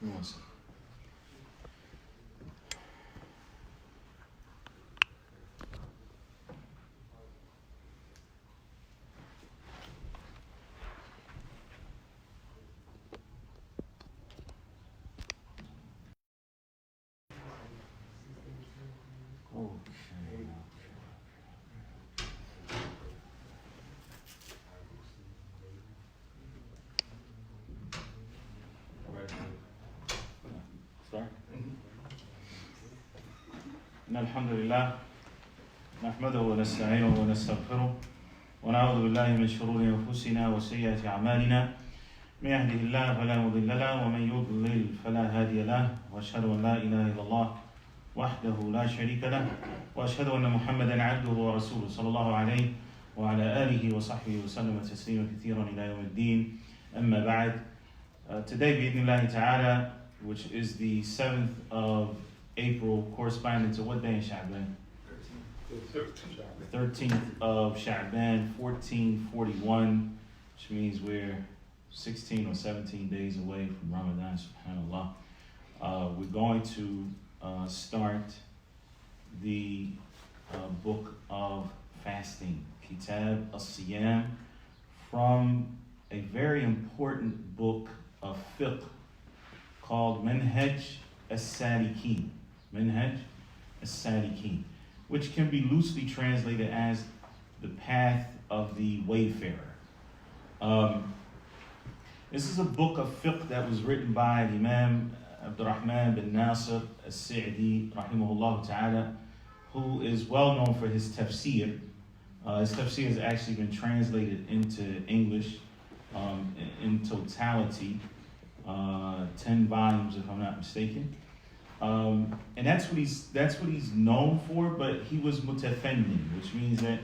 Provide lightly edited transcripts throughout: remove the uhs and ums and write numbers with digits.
One second. الحمد لله نحمده ونستعينه ونستغفره ونعوذ بالله من شرور أنفسنا وسيئات أعمالنا من يهده الله فلا مضل له ومن يضلل فلا هادي له وأشهد أن لا إله إلا الله وحده لا شريك له وأشهد أن محمدا عبده ورسوله صلى الله عليه وعلى آله وصحبه وسلم تسليما كثيرا إلى يوم الدين أما بعد. Today بإذن الله تعالى, which is the 7th of April, corresponding to what day in Sha'ban? 13th of Sha'ban, 1441, which means we're 16 or 17 days away from Ramadan, subhanAllah. We're going to start the book of fasting, Kitab as-Siyam, from a very important book of fiqh called Manhaj-us-Salikin. Manhaj-us-Salikin, which can be loosely translated as the path of the wayfarer. This is a book of fiqh that was written by Imam Abdurrahman bin Nasir as-Sa'di, rahimahullah ta'ala, who is well known for his tafsir. His tafsir has actually been translated into English in totality, 10 volumes if I'm not mistaken. And that's what he's known for, but he was mutafennin, which means that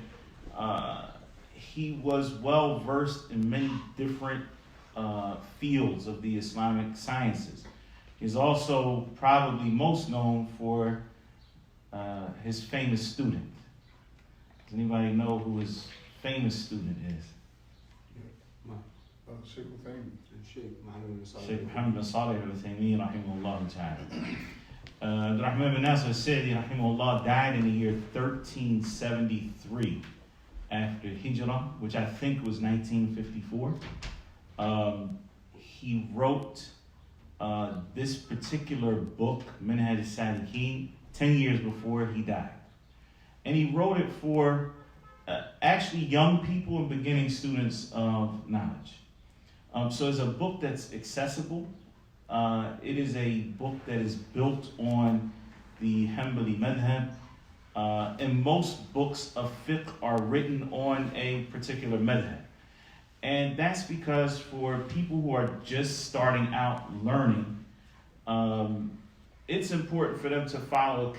he was well versed in many different fields of the Islamic sciences. He's also probably most known for his famous student. Does anybody know who his famous student is? Shaykh Mohammed Hijab, rahimahullah ta'ala. Rahman bin Nasir as-Sa'di, rahimahullah, died in the year 1373 after Hijrah, which I think was 1954. He wrote this particular book, Manhaj-us-Salikin, 10 years before he died. And he wrote it for actually young people and beginning students of knowledge. So it's a book that's accessible. It is a book that is built on the hanbali madhab. And most books of fiqh are written on a particular madhab. And that's because for people who are just starting out learning, it's important for them to follow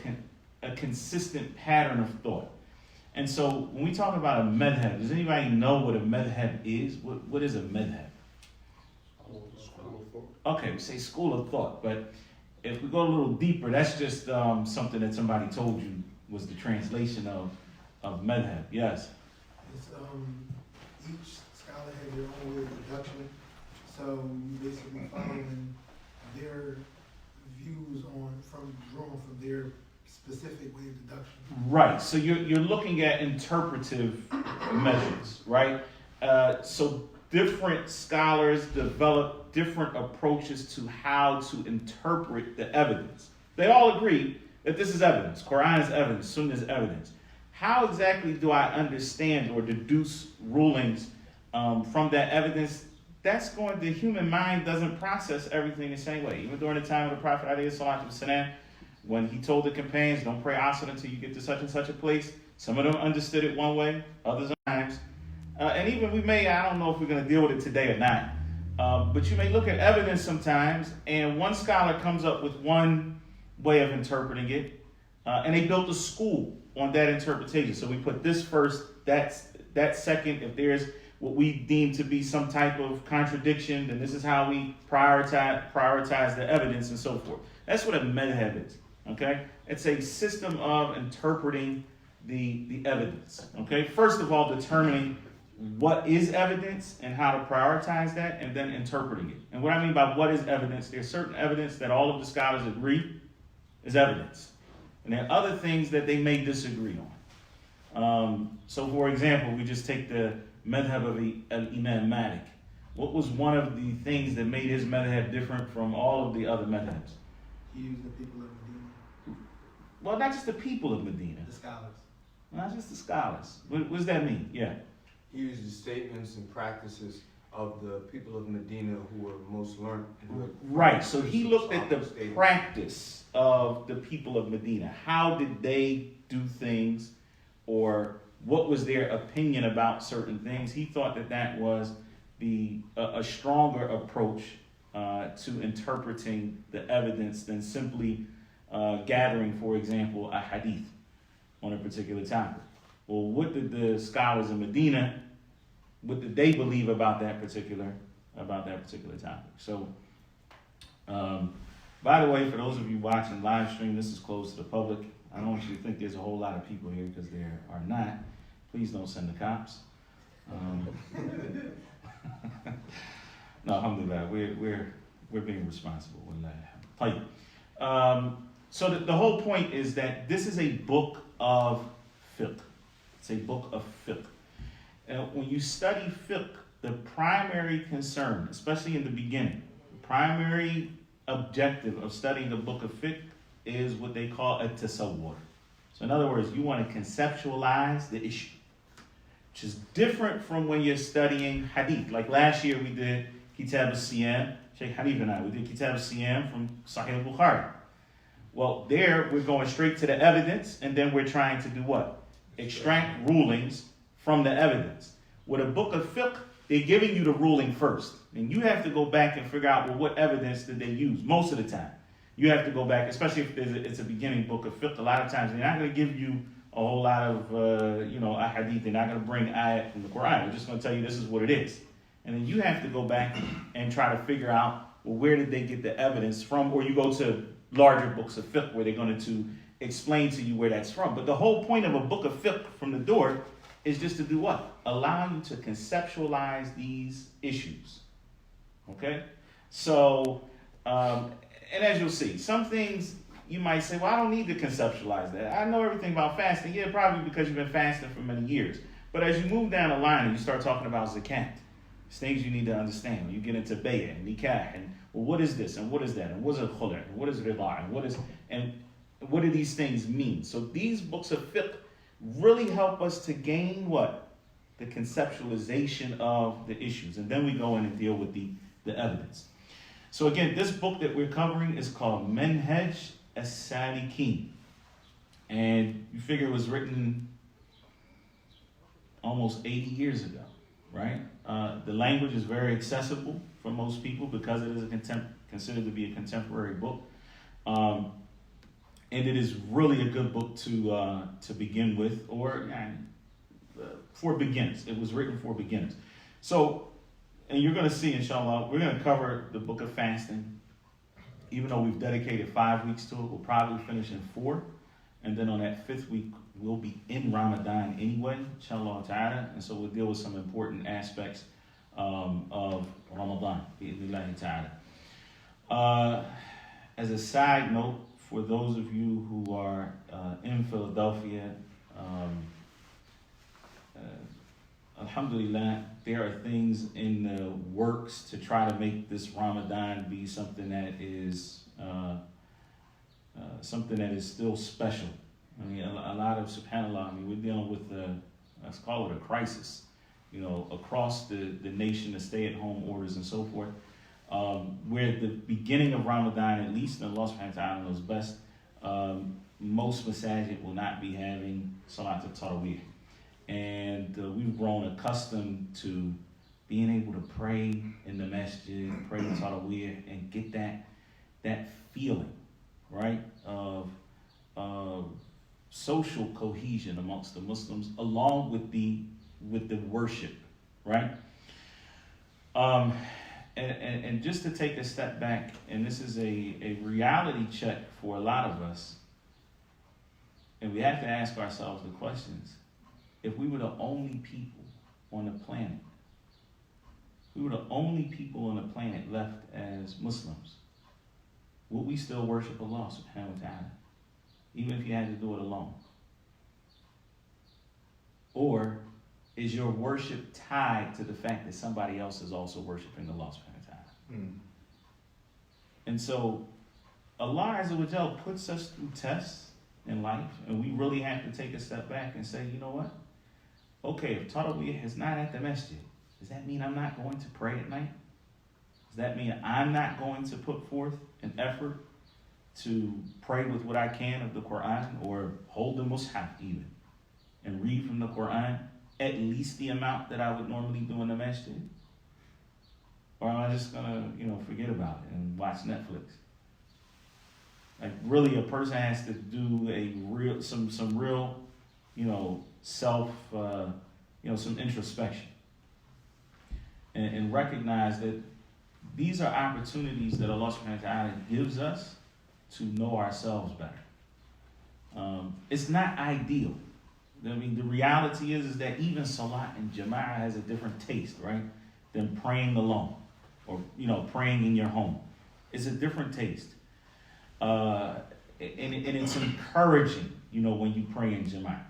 a consistent pattern of thought. And so when we talk about a madhab, does anybody know what a madhab is? What is a madhab? Okay, we say school of thought, but if we go a little deeper, that's just something that somebody told you was the translation of madhab. Yes? It's, each scholar has their own way of deduction, so you basically following their views drawn from their specific way of deduction. Right, so you're looking at interpretive measures, right? So different scholars develop different approaches to how to interpret the evidence. They all agree that this is evidence. Quran is evidence. Sunnah is evidence. How exactly do I understand or deduce rulings from that evidence? The human mind doesn't process everything the same way. Even during the time of the Prophet ﷺ, when he told the companions, don't pray asr until you get to such and such a place, some of them understood it one way, others times. And even I don't know if we're going to deal with it today or not, but you may look at evidence sometimes, and one scholar comes up with one way of interpreting it, and they built a school on that interpretation. So we put this first, that second. If there's what we deem to be some type of contradiction, then this is how we prioritize the evidence and so forth. That's what a madhab is. Okay, it's a system of interpreting the evidence. Okay, first of all, determining what is evidence and how to prioritize that, and then interpreting it. And what I mean by what is evidence, there's certain evidence that all of the scholars agree is evidence. And there are other things that they may disagree on. So for example, we just take the madhab of Imam Malik. What was one of the things that made his madhab different from all of the other madhabs? He used the people of Medina, Well, not just the people of Medina. the scholars. Not just the scholars. What does that mean? Yeah. He used the statements and practices of the people of Medina who were most learned. Right. So he looked at the practice of the people of Medina. How did they do things, or what was their opinion about certain things? He thought that that was a stronger approach to interpreting the evidence than simply gathering, for example, a hadith on a particular topic. Well, what did the scholars in Medina, what did they believe about that particular topic? So, by the way, for those of you watching live stream, this is closed to the public. I don't want you to think there's a whole lot of people here, because there are not. Please don't send the cops. No, alhamdulillah, we're being responsible. So the whole point is that this is a book of fiqh. It's a book of fiqh. When you study fiqh, the primary concern, especially in the beginning, the primary objective of studying the book of fiqh is what they call a tasawwur. So in other words, you want to conceptualize the issue, which is different from when you're studying hadith. Like last year we did Kitab al-Siyam, Shaykh Hanif and I, we did Kitab al-Siyam from Sahih Bukhari. Well, there we're going straight to the evidence, and then we're trying to do what? Extract rulings from the evidence. With a book of fiqh, they're giving you the ruling first. And you have to go back and figure out, well, what evidence did they use most of the time? You have to go back, especially if it's a beginning book of fiqh. A lot of times they're not going to give you a whole lot of, a hadith. They're not going to bring ayat from the Quran. They're just going to tell you this is what it is. And then you have to go back and try to figure out, well, where did they get the evidence from? Or you go to larger books of fiqh where they're going to explain to you where that's from. But the whole point of a book of fiqh from the door is just to do what? Allow you to conceptualize these issues. Okay? So, and as you'll see, some things you might say, well, I don't need to conceptualize that. I know everything about fasting. Yeah, probably because you've been fasting for many years. But as you move down the line and you start talking about zakat, it's things you need to understand. When you get into bay'ah and nikah, and well, what is this and what is that, and what is khul', and what is riba, and what do these things mean? So these books of fiqh really help us to gain what? The conceptualization of the issues. And then we go in and deal with the evidence. So again, this book that we're covering is called Manhaj-us-Salikin. And you figure it was written almost 80 years ago, right? The language is very accessible for most people because it is considered to be a contemporary book. And it is really a good book to begin with, or for beginners. It was written for beginners. So, and you're going to see, inshallah, we're going to cover the book of fasting. Even though we've dedicated 5 weeks to it, we'll probably finish in 4. And then on that 5th week, we'll be in Ramadan anyway, inshallah ta'ala. And so we'll deal with some important aspects of Ramadan, bi'idhnillahi ta'ala. As a side note, for those of you who are in Philadelphia, alhamdulillah, there are things in the works to try to make this Ramadan be something that is still special. I mean, a lot of, subhanAllah, I mean, we're dealing with let's call it a crisis, across the nation, the stay-at-home orders and so forth. Where the beginning of Ramadan, at least, and Allah subhanahu wa ta'ala knows best, most masajid will not be having salat al-tarawih. And we've grown accustomed to being able to pray in the masjid, pray the tarawih, and get that feeling, right, of social cohesion amongst the Muslims, along with the worship, right? And just to take a step back, and this is a reality check for a lot of us, and we have to ask ourselves the questions. If we were the only people on the planet, we were the only people on the planet left as Muslims, would we still worship Allah subhanahu wa ta'ala, even if you had to do it alone? Or is your worship tied to the fact that somebody else is also worshiping Allah subhanahu wa ta'ala? And so Allah Azza wa Jal puts us through tests in life, and we really have to take a step back and say, you know what? Okay, if Tarawih is not at the masjid, does that mean I'm not going to pray at night? Does that mean I'm not going to put forth an effort to pray with what I can of the Quran, or hold the Mus'haf even, and read from the Quran at least the amount that I would normally do in the masjid? Or am I just gonna, forget about it and watch Netflix? Like, really, a person has to do some real, self, some introspection, and recognize that these are opportunities that Allah subhanahu wa ta'ala gives us to know ourselves better. It's not ideal. I mean, the reality is that even Salat and Jama'ah has a different taste, right, than praying alone, or, praying in your home. It's a different taste. And it's encouraging, when you pray in Jama'ah.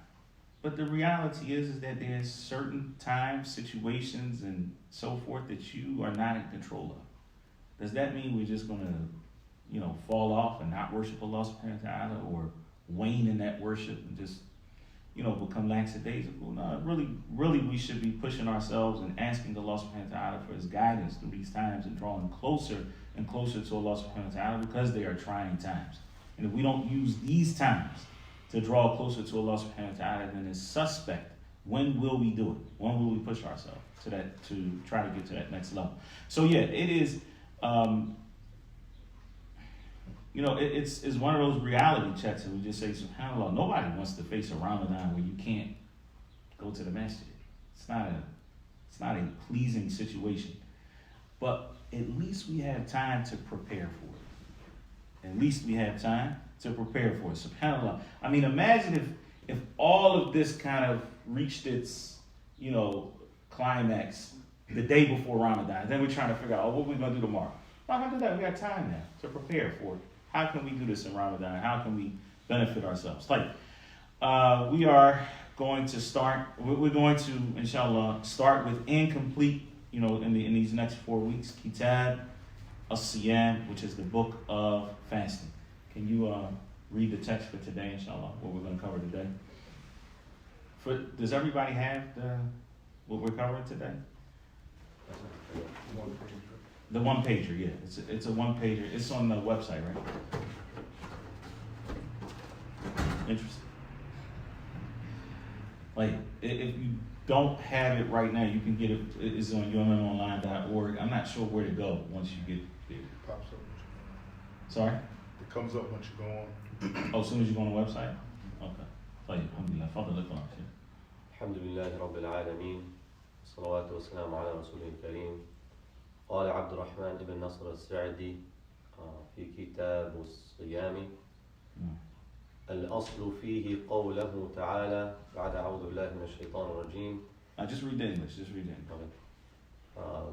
But the reality is that there's certain times, situations, and so forth that you are not in control of. Does that mean we're just going to, fall off and not worship Allah subhanahu wa ta'ala, or wane in that worship and just, become lackadaisical? No, really we should be pushing ourselves and asking Allah subhanahu wa ta'ala for His guidance through these times, and drawing closer and closer to Allah subhanahu wa ta'ala, because they are trying times. And if we don't use these times to draw closer to Allah subhanahu wa ta'ala, then it's suspect. When will we do it? When will we push ourselves to try to get to that next level? So yeah, it is, it's one of those reality checks that we just say, subhanAllah, nobody wants to face a Ramadan where you can't go to the masjid. It's not a pleasing situation. But at least we have time to prepare for it. At least we have time to prepare for it. SubhanAllah. I mean, imagine if all of this kind of reached its, climax the day before Ramadan. Then we're trying to figure out, what we're going to do tomorrow. Not going to do that. We got time now to prepare for it. How can we do this in Ramadan? How can we benefit ourselves? We are going to start, we're going to, inshallah, start with incomplete, in these next 4 weeks, Kitab-us-Siyam, which is the book of fasting. Can you read the text for today, inshallah, what we're going to cover today? Does everybody have what we're covering today? The one pager, yeah. It's a one pager. It's on the website, right? Interesting. If you don't have it right now, you can get it. It's on ummonline.org. I'm not sure where to go once you get there. It pops up once you go on. Sorry? It comes up once you go on. Oh, as soon as you go on the website? Okay. Alhamdulillah. Fadl. Alhamdulillahi Rabbil Alameen. Salawatu wa salam ala Rasulil Kareem. قال عبد الرحمن بن نصر السعدي في كتاب الصيام الأصل فيه قوله تعالى بعد أعوذ بالله من الشيطان الرجيم. Just read the English.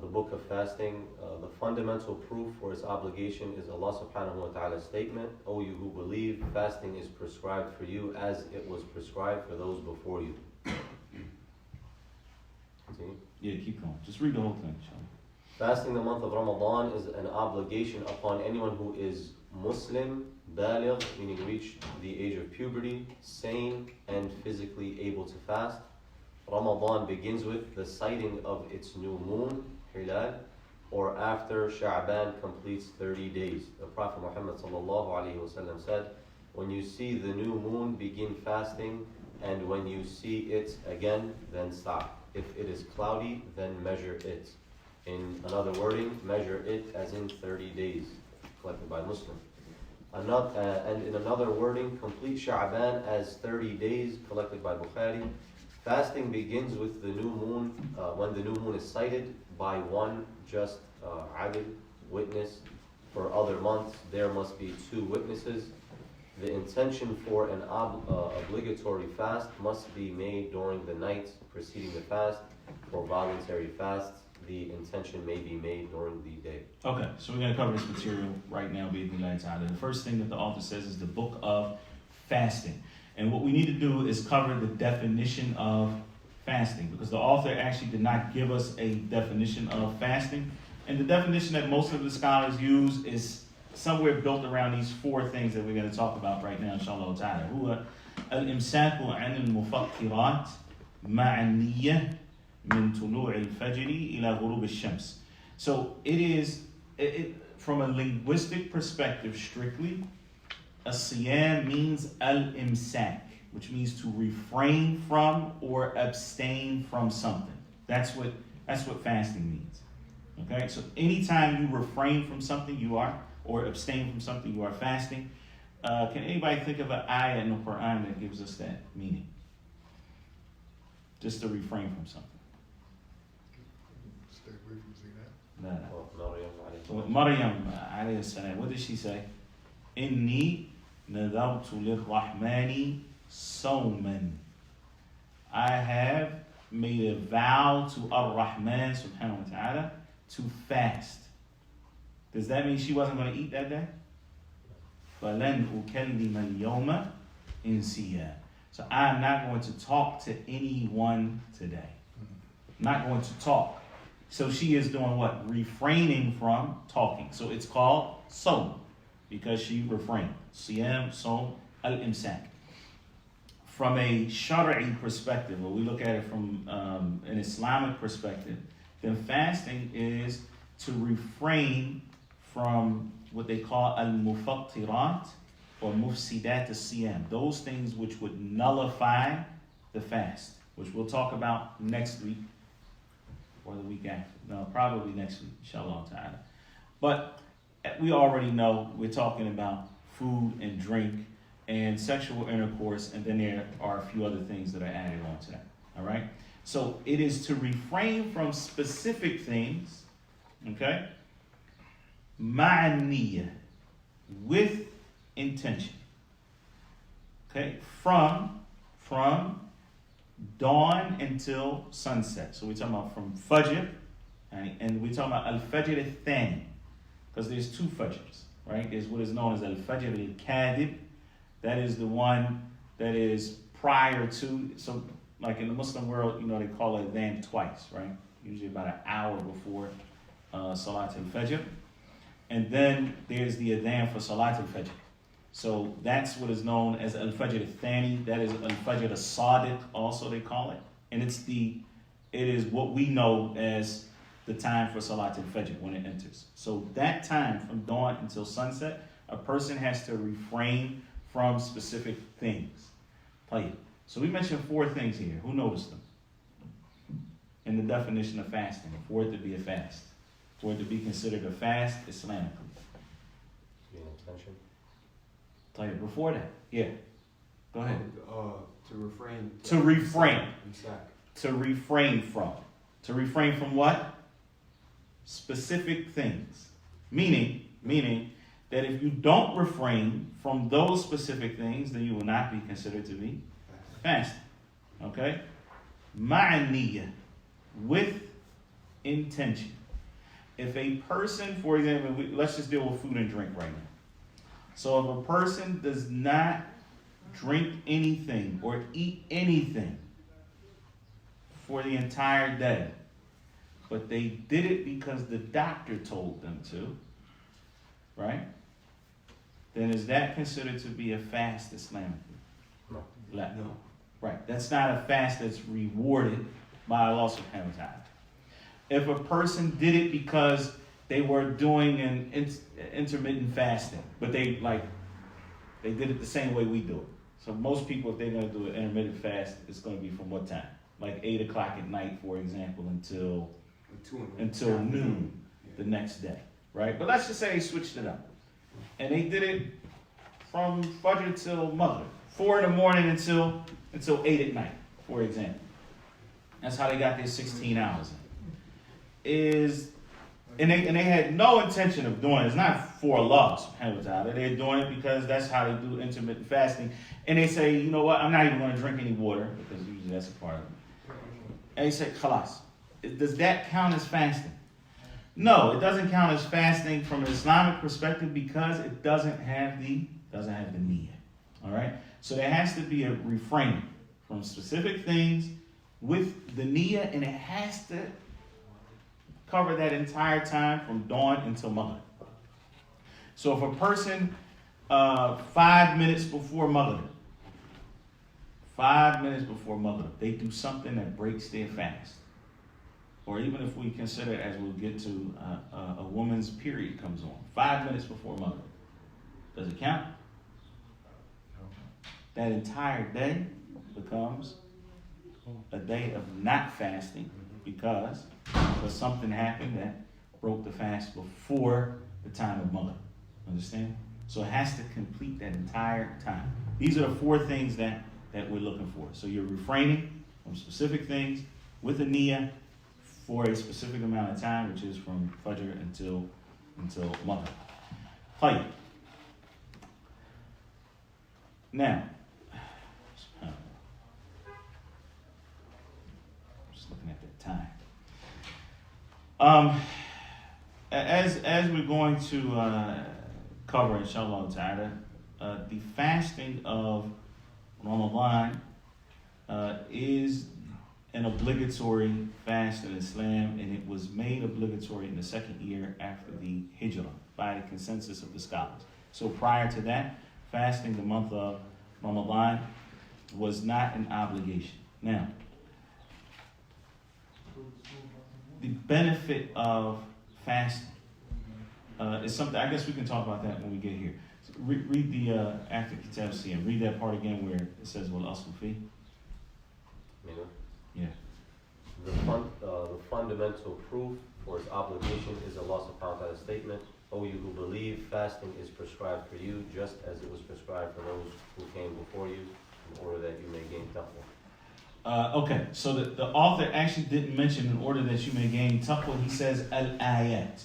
The book of fasting, the fundamental proof for its obligation is Allah subhanahu wa ta'ala's statement, O you who believe, fasting is prescribed for you as it was prescribed for those before you. Continue? Yeah, keep going. Just read the whole thing, inshallah. Fasting the month of Ramadan is an obligation upon anyone who is Muslim, baligh, meaning reached the age of puberty, sane, and physically able to fast. Ramadan begins with the sighting of its new moon, hilal, or after Sha'ban completes 30 days. The Prophet Muhammad said, when you see the new moon, begin fasting, and when you see it again, then stop. If it is cloudy, then measure it. In another wording, measure it as in 30 days, collected by Muslim. And in another wording, complete Sha'ban as 30 days, collected by Bukhari. Fasting begins with the new moon, when the new moon is sighted by one just adil, witness. For other months, there must be 2 witnesses. The intention for an obligatory fast must be made during the night preceding the fast, for voluntary fasts, the intention may be made during the day. Okay, so we're going to cover this material right now, bi'idhnillahi ta'ala. The first thing that the author says is the book of fasting. And what we need to do is cover the definition of fasting, because the author actually did not give us a definition of fasting. And the definition that most of the scholars use is somewhere built around these four things that we're going to talk about right now, inshallah ta'ala. هو الإمساك عن المفطرات مع النية من طلوع الفجر إلى غروب الشمس. So it is, from a linguistic perspective strictly, a siyam means al-imsak, which means to refrain from or abstain from something. That's what fasting means. Okay, so anytime you refrain from something, you are, or abstain from something, you are fasting. Can anybody think of an ayah in the Quran that gives us that meaning? Just to refrain from something. Stay away from zina. No. Maryam alayhi salam, what did she say? Inni nadartu lirrahmani sawman. I have made a vow to Ar-Rahman subhanahu wa ta'ala to fast. Does that mean she wasn't going to eat that day? فَلَنْ أُكَلِّمَ الْيَوْمَ إِنْسِيًّا. So I'm not going to talk to anyone today. Not going to talk. So she is doing what? Refraining from talking. So it's called sawm, because she refrained. Siyam, sawm, al-imsak. From a Shari'i perspective, or we look at it from an Islamic perspective, then fasting is to refrain from what they call al-mufattirat or mufsidat as-siyam. Those things which would nullify the fast, which we'll talk about next week or the week after. No, probably next week, inshallah ta'ala. But we already know we're talking about food and drink and sexual intercourse, and then there are a few other things that are added on to that. All right? So it is to refrain from specific things, okay? Ma'aniyah, with intention. Okay? From dawn until sunset. So we're talking about from Fajr, right? And we're talking about Al-Fajr al-Thani, because there's two Fajrs, right? There's what is known as Al-Fajr al-Kadib. That is the one that is prior to, so like in the Muslim world, you know, they call it adhan twice, right? Usually about an hour before Salat al-Fajr. And then there's the adhan for Salat al-Fajr. So that's what is known as Al-Fajr al-Thani. That is Al-Fajr al-Sadiq, also they call it. And it is what we know as the time for Salat al-Fajr when it enters. So that time from dawn until sunset, a person has to refrain from specific things. So we mentioned four things here. Who noticed them? In the definition of fasting, for it to be a fast, for it to be considered a fast Islamically. The intention. Before that, yeah. Go ahead. To refrain. To refrain. Imsak. To refrain from. To refrain from what? Specific things. Meaning that if you don't refrain from those specific things, then you will not be considered to be fasting. Okay? Ma'aniyah, with intention. If a person, for example, let's just deal with food and drink right now. So if a person does not drink anything or eat anything for the entire day, but they did it because the doctor told them to, right? Then is that considered to be a fast Islamically? No. No. Right. That's not a fast that's rewarded by Allah subhanahu wa ta'ala. If a person did it because they were doing an intermittent fasting, but they did it the same way we do it. So most people, if they're going to do an intermittent fast, it's going to be from what time? Like 8 o'clock at night, for example, until noon the next day, right? But let's just say they switched it up. And they did it from Fajr till Maghrib, 4 in the morning until 8 at night, for example. That's how they got their 16 hours in. And they had no intention of doing it. It's not for Allah subhanahu wa ta'ala. They're doing it because that's how they do intermittent fasting. And they say, you know what, I'm not even going to drink any water, because usually that's a part of it. And they say, khalas, does that count as fasting? No, it doesn't count as fasting from an Islamic perspective because it doesn't have the niyyah. All right? So there has to be a refraining from specific things with the niyyah, and it has to cover that entire time from dawn until Maghrib. So if a person 5 minutes before Maghrib, they do something that breaks their fast, or even if we consider, as we'll get to, a woman's period comes on 5 minutes before Maghrib, does it count? That entire day becomes a day of not fasting because something happened that broke the fast before the time of Maghrib. Understand? So it has to complete that entire time. These are the 4 things that we're looking for. So you're refraining from specific things with a niyyah for a specific amount of time, which is from Fajr until Maghrib. Tahir. Now, just looking at the time. As we're going to cover, inshallah ta'ala, the fasting of Ramadan is an obligatory fast in Islam, and it was made obligatory in the 2nd year after the Hijrah by the consensus of the scholars. So prior to that, fasting the month of Ramadan was not an obligation. Now, the benefit of fasting is something, I guess we can talk about that when we get here. So read the after Kitab Siyam. Read that part again where it says, Wal aslu fi. Yeah. The fundamental proof for its obligation is Allah subhanahu wa ta'ala's statement, O you who believe, fasting is prescribed for you just as it was prescribed for those who came before you, in order that you may gain taqwa. Okay, so the author actually didn't mention in order that you may gain taqwa. He says al-ayat.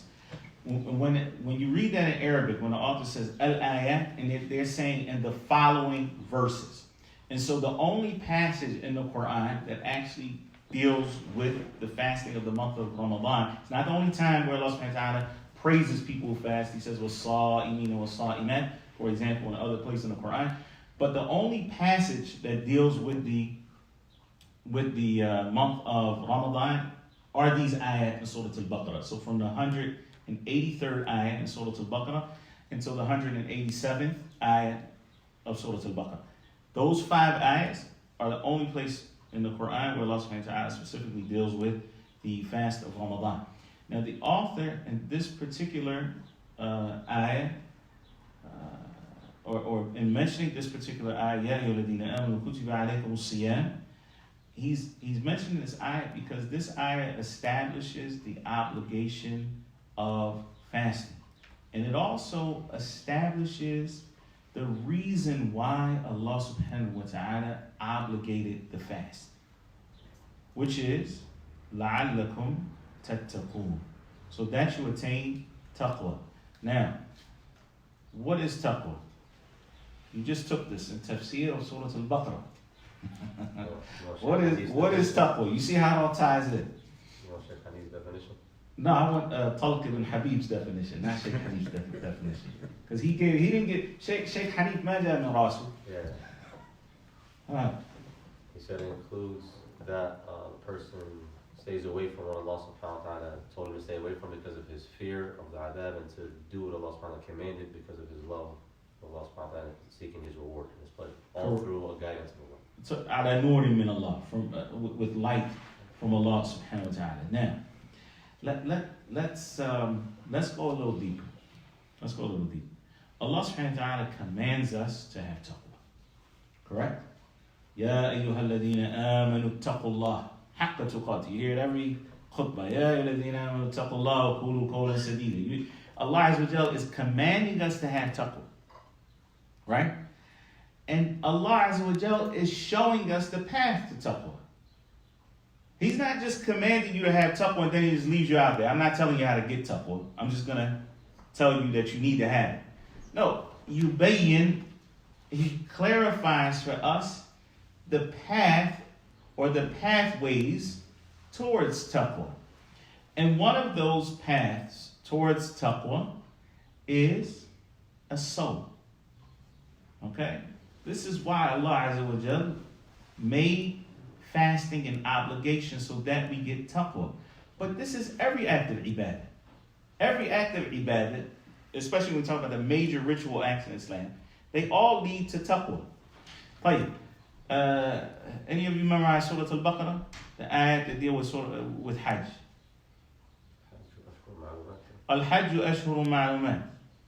When you read that in Arabic, when the author says al-ayat, and they're saying in the following verses. And so the only passage in the Quran that actually deals with the fasting of the month of Ramadan, it's not the only time where Allah subhanahu wa ta'ala praises people who fast. He says, وَالصَّائِمِينَ وَالصَّائِمَاتِ, for example, in other places in the Quran. But the only passage that deals with the month of Ramadan are these ayat in Surah Al-Baqarah. So from the 183rd ayat in Surah Al-Baqarah until the 187th ayat of Surah Al-Baqarah. Those 5 ayats are the only place in the Quran where Allah subhanahu wa ta'ala specifically deals with the fast of Ramadan. Now the author in this particular ayah, or in mentioning this particular ayah, Ya ayyuhalladhina amanu kutiba alaykumus siyam, he's mentioning this ayah because this ayah establishes the obligation of fasting. And it also establishes the reason why Allah subhanahu wa ta'ala obligated the fast, which is لَعَلَّكُمْ تَتَّقُونَ, so that you attain taqwa. Now, what is taqwa? You just took this in tafsir of Surah Al-Baqarah. What is taqwa? You see how it all ties in. You want Shaykh Hanif's definition? No, I want Talq ibn Habib's definition, not Shaykh Hanif's definition. Because he didn't get Shaykh Hanif Majah min Rasul. Yeah. He said it includes that the person stays away from what Allah subhanahu wa ta'ala told him to stay away from because of his fear of the adab, and to do what Allah subhanahu wa ta'ala commanded because of his love of Allah subhanahu wa ta'ala, seeking his reward and his pleasure, all through a guidance of Allah. So, ala nurin min Allah, from with light from Allah subhanahu wa ta'ala. Now, let's go a little deeper. Allah subhanahu wa ta'ala commands us to have taqwa. Correct? Ya ayyuhalladhina amanu taqullah haqqa tuqatih. You hear it every khutbah. Ya ayyuhalladhina amanu taqullah wa qulu qawlan sadida. Allah Azza wa Jalla is commanding us to have taqwa. Right? And Allah Azza wa Jalla is showing us the path to taqwa. He's not just commanding you to have taqwa and then he just leaves you out there. I'm not telling you how to get taqwa. I'm just going to tell you that you need to have it. No, he clarifies for us the path or the pathways towards taqwa. And one of those paths towards taqwa is a soul. Okay? This is why Allah Azza wa Jal made fasting an obligation so that we get taqwa. But this is every act of ibadah. Every act of ibadah, especially when we talk about the major ritual acts in Islam, they all lead to taqwa. طيب, any of you memorize Surah Al-Baqarah? The ayat that deal with Hajj. الحج أشهر معلومات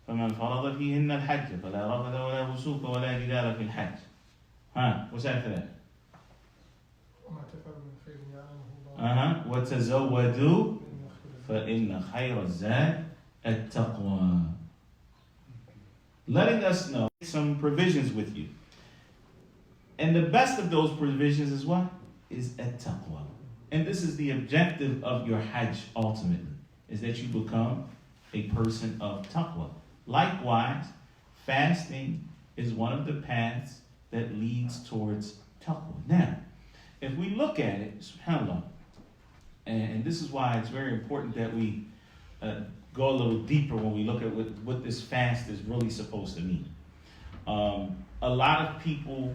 فمن فرض فيهن الحج فلا رفث ولا فسوق ولا جدال في الحج. What's after that? وتزودوا فإن خير الزاد التقوى. Letting us know some provisions with you. And the best of those provisions is what? Is at-taqwa. And this is the objective of your hajj ultimately, is that you become a person of taqwa. Likewise, fasting is one of the paths that leads towards taqwa. Now, if we look at it, subhanAllah, and this is why it's very important that we go a little deeper when we look at what this fast is really supposed to mean. A lot of people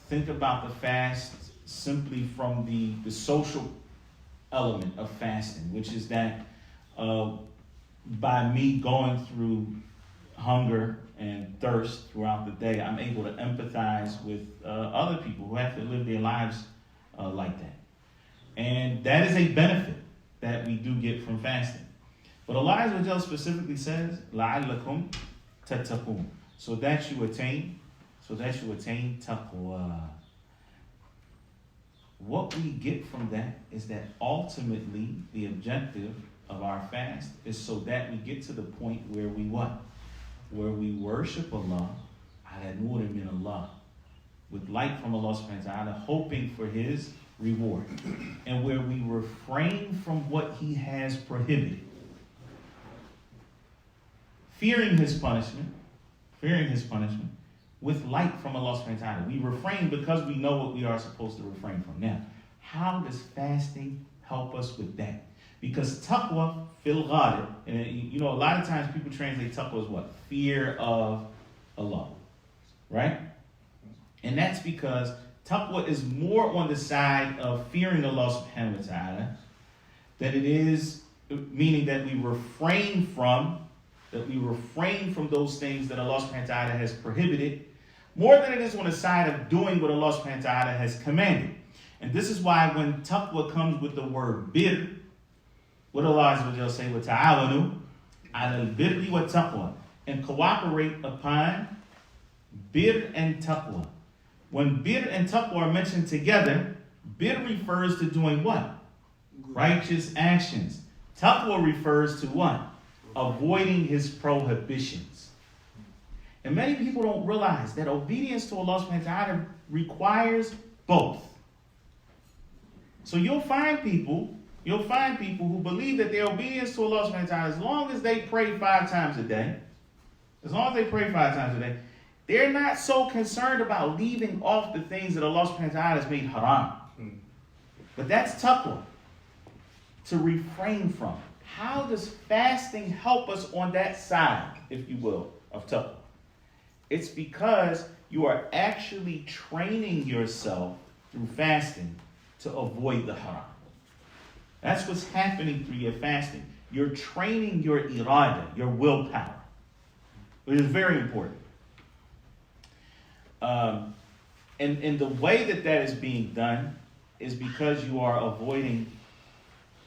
think about the fast simply from the social element of fasting, which is that by me going through hunger and thirst throughout the day, I'm able to empathize with other people who have to live their lives like that. And that is a benefit that we do get from fasting. But Allah Azza wa Jalla specifically says, لَعَلَّكُمْ تَتَّقُونَ, so that you attain taqwa. What we get from that is that ultimately the objective of our fast is so that we get to the point where we what? Where we worship Allah ala nurin min Allah, with light from Allah subhanahu wa ta'ala, hoping for His reward, and where we refrain from what He has prohibited, fearing His punishment, with light from Allah subhanahu wa ta'ala. We refrain because we know what we are supposed to refrain from. Now, how does fasting help us with that? Because taqwa fil ghalib, and you know, a lot of times people translate taqwa as what? Fear of Allah, right? And that's because taqwa is more on the side of fearing Allah subhanahu wa ta'ala than it is, meaning that we refrain from those things that Allah subhanahu wa ta'ala has prohibited, more than it is on the side of doing what Allah subhanahu wa ta'ala has commanded. And this is why when taqwa comes with the word bir, what Allah Azza wa Jalla say, وَتَعَاوَنُوا عَلَى الْبِرِّ وَالتَّقْوَى, and cooperate upon bir and taqwa. When bir and taqwa are mentioned together, bir refers to doing what? Righteous actions. Taqwa refers to what? Avoiding His prohibitions. And many people don't realize that obedience to Allah subhanahu wa ta'ala requires both. So you'll find people who believe that their obedience to Allah subhanahu wa ta'ala, as long as they pray 5 times a day, they're not so concerned about leaving off the things that Allah subhanahu wa ta'ala has made haram. But that's taqwa, to refrain from. How does fasting help us on that side, if you will, of taqwa? It's because you are actually training yourself through fasting to avoid the haram. That's what's happening through your fasting. You're training your irada, your willpower, which is very important. And the way that is being done is because you are avoiding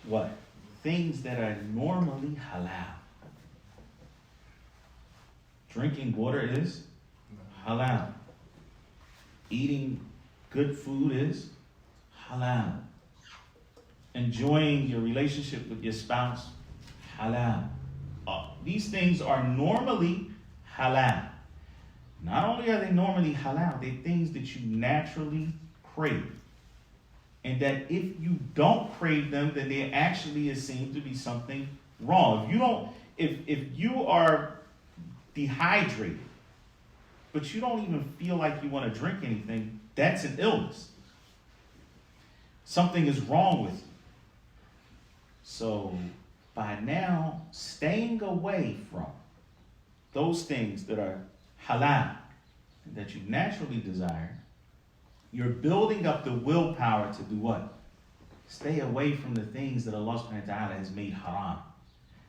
what? Things that are normally halal. Drinking water is halal. Eating good food is halal. Enjoying your relationship with your spouse, halal. These things are normally halal. Not only are they normally halal, they're things that you naturally crave. And that if you don't crave them, then there actually is seen to be something wrong. If you are dehydrated, but you don't even feel like you want to drink anything, that's an illness. Something is wrong with you. So by now staying away from those things that are halal, that you naturally desire, you're building up the willpower to do what? Stay away from the things that Allah subhanahu wa ta'ala has made haram.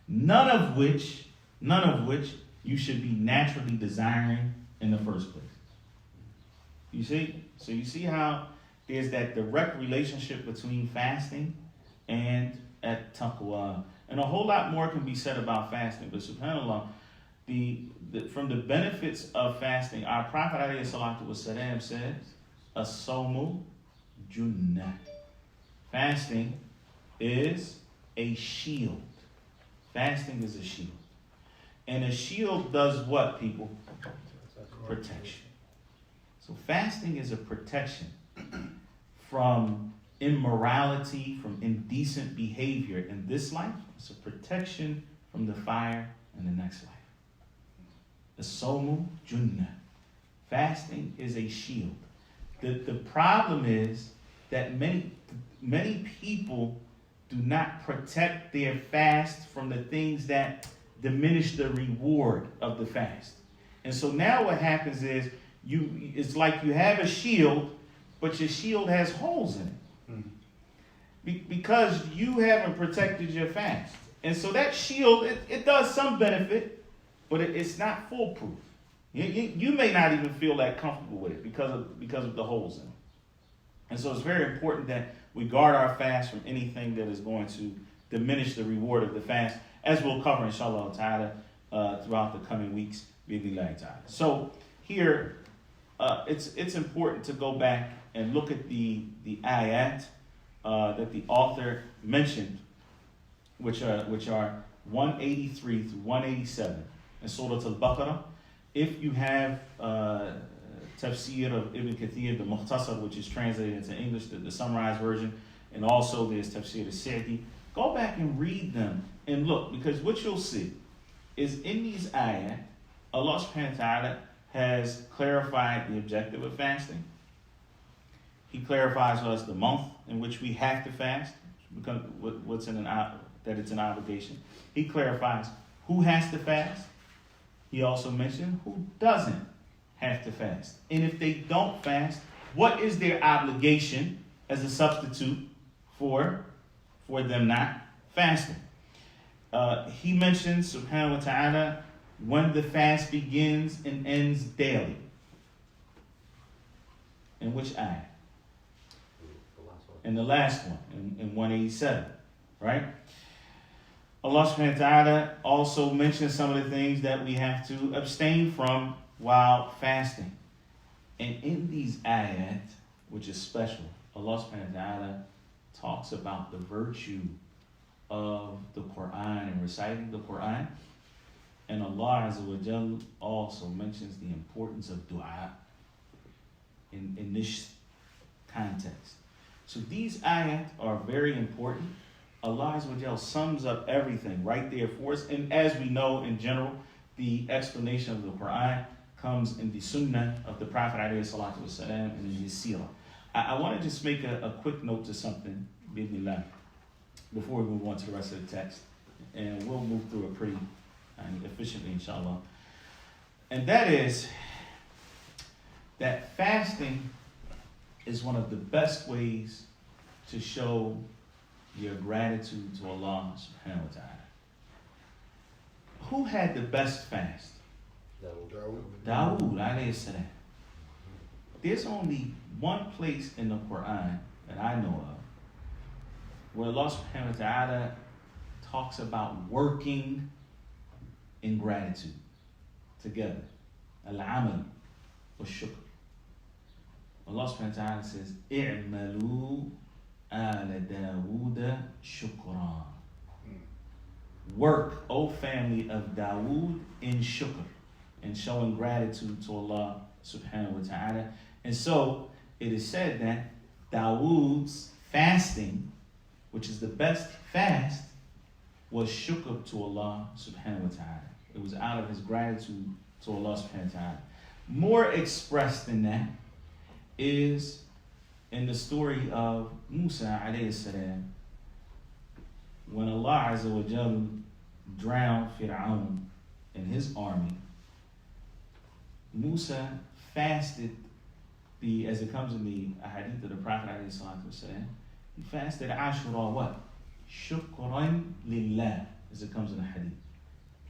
None of which you should be naturally desiring in the first place. You see? So you see how there's that direct relationship between fasting and at taqwa. And a whole lot more can be said about fasting, but subhanAllah, from the benefits of fasting, our Prophet ﷺ says, as-sawmu junnah. Fasting is a shield. Fasting is a shield. And a shield does what, people? Protection. So fasting is a protection from immorality, from indecent behavior in this life. It's a protection from the fire in the next life. The sawmu junnah. Fasting is a shield. The problem is that many people do not protect their fast from the things that diminish the reward of the fast. And so now what happens is it's like you have a shield, but your shield has holes in it. Because you haven't protected your fast. And so that shield, it does some benefit, but it's not foolproof. You may not even feel that comfortable with it because of the holes in it. And so it's very important that we guard our fast from anything that is going to diminish the reward of the fast, as we'll cover inshallah ta'ala throughout the coming weeks. So here, it's important to go back and look at the ayat that the author mentioned, which are 183 through 187 in Surah Al-Baqarah. If you have tafsir of Ibn Kathir, the Mukhtasar, which is translated into English, the summarized version, and also there's tafsir al-Sa'di, go back and read them and look, because what you'll see is in these ayat, Allah subhanahu wa ta'ala has clarified the objective of fasting. He clarifies for us the month in which we have to fast, because that it's an obligation. He clarifies who has to fast. He also mentioned who doesn't have to fast. And if they don't fast, what is their obligation as a substitute for them not fasting? He mentions, subhanahu wa ta'ala, when the fast begins and ends daily. In which ayah? In the last one, in 187, right? Allah subhanahu wa ta'ala also mentions some of the things that we have to abstain from while fasting. And in these ayat, which is special, Allah subhanahu wa ta'ala talks about the virtue of the Quran and reciting the Quran. And Allah Azza wa Jal also mentions the importance of dua in this context. So these ayat are very important. Allah Azza wa Jal sums up everything right there for us. And as we know in general, the explanation of the Quran comes in the sunnah of the Prophet ﷺ and in his seerah. I want to just make a quick note to something, bismillah, before we move on to the rest of the text. And we'll move through it pretty efficiently, inshallah. And that is that fasting is one of the best ways to show your gratitude to Allah subhanahu wa ta'ala. Who had the best fast? Dawud alayhi salam. There's only one place in the Quran that I know of where Allah subhanahu wa ta'ala talks about working in gratitude together. Al-amal wa shukr. Allah subhanahu wa ta'ala says, i'malu ala Dawood shukran. Work, O family of Dawood, in shukr, in showing gratitude to Allah subhanahu wa ta'ala. And so it is said that Dawood's fasting, which is the best fast, was shukr to Allah subhanahu wa ta'ala. It was out of his gratitude to Allah subhanahu wa ta'ala. More expressed than that is in the story of Musa alayhi salam, when Allah Azza wa Jal drowned Fir'aun and his army, Musa fasted as it comes in the hadith of the Prophet ﷺ, he fasted Ashura what? Shukran lillah, as it comes in the hadith,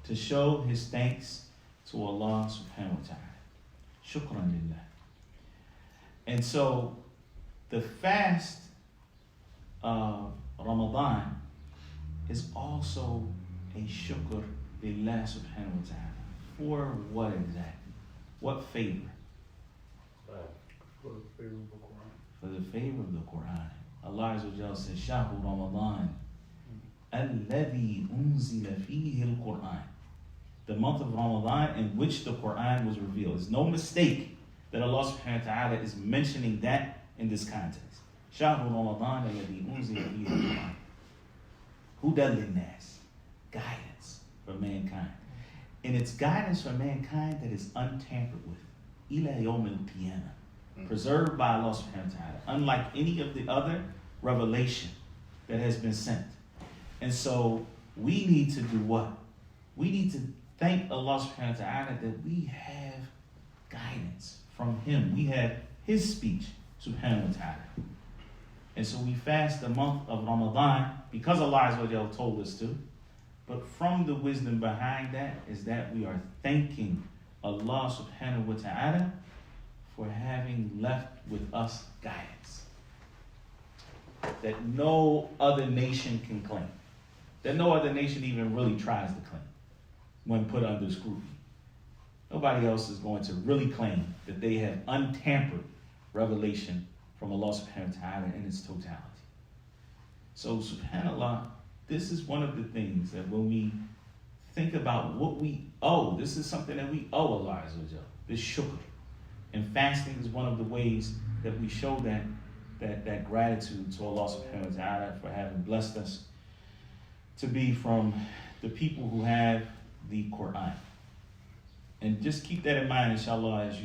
to show his thanks to Allah subhanahu wa ta'ala. Shukran lillah. And so the fast of Ramadan is also a shukr lillah subhanahu wa ta'ala. For what exactly? What favor? For the favor of the Quran. For the favor of the Quran. Allah Azza wa Jalla says, Shahru Ramadan, alladhi unzila fihi al-Quran. The month of Ramadan in which the Quran was revealed. There's no mistake that Allah subhanahu wa ta'ala is mentioning that in this context. Shahru Ramadan, alladhi unzila fihi al-Quran. Hudan lin-nas. Guidance for mankind. And it's guidance for mankind that is untampered with. Ila yawm al-qiyamah. Preserved by Allah subhanahu wa ta'ala, unlike any of the other revelation that has been sent. And so we need to do what? We need to thank Allah subhanahu wa ta'ala that we have guidance from Him. We have His speech, subhanahu wa ta'ala. And so we fast the month of Ramadan because Allah Azza wa Jalla told us to. But from the wisdom behind that is that we are thanking Allah subhanahu wa ta'ala for having left with us guidance that no other nation can claim, that no other nation even really tries to claim when put under scrutiny. Nobody else is going to really claim that they have untampered revelation from Allah subhanahu wa ta'ala in its totality. So subhanAllah, this is one of the things that when we think about what we owe, this is something that we owe Allah Azza wa Jalla, this shukr. And fasting is one of the ways that we show that gratitude to Allah subhanahu wa ta'ala for having blessed us to be from the people who have the Quran. And just keep that in mind, inshallah, as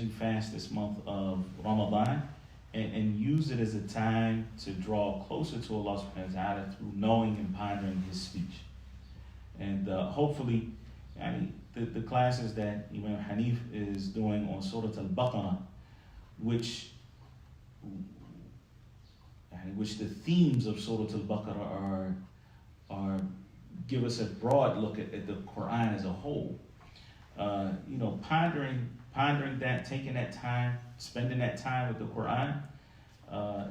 you fast this month of Ramadan, and use it as a time to draw closer to Allah subhanahu wa ta'ala through knowing and pondering His speech. And hopefully, the classes that Imam Hanif is doing on Surah Al-Baqarah, which the themes of Surah Al-Baqarah are give us a broad look at the Quran as a whole. Pondering that, taking that time, spending that time with the Quran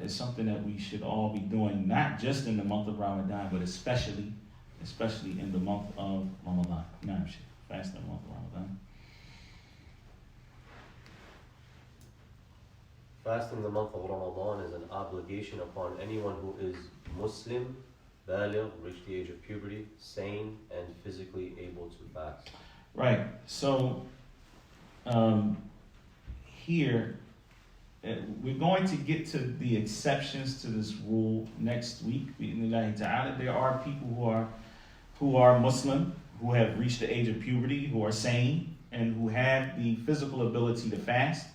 is something that we should all be doing, not just in the month of Ramadan, but especially in the month of Ramadan. Fast in the month of Ramadan. Fasting the month of Ramadan is an obligation upon anyone who is Muslim, baligh, reached the age of puberty, sane, and physically able to fast. Right. So here we're going to get to the exceptions to this rule next week. There are people who are Muslim, who have reached the age of puberty, who are sane, and who have the physical ability to fast,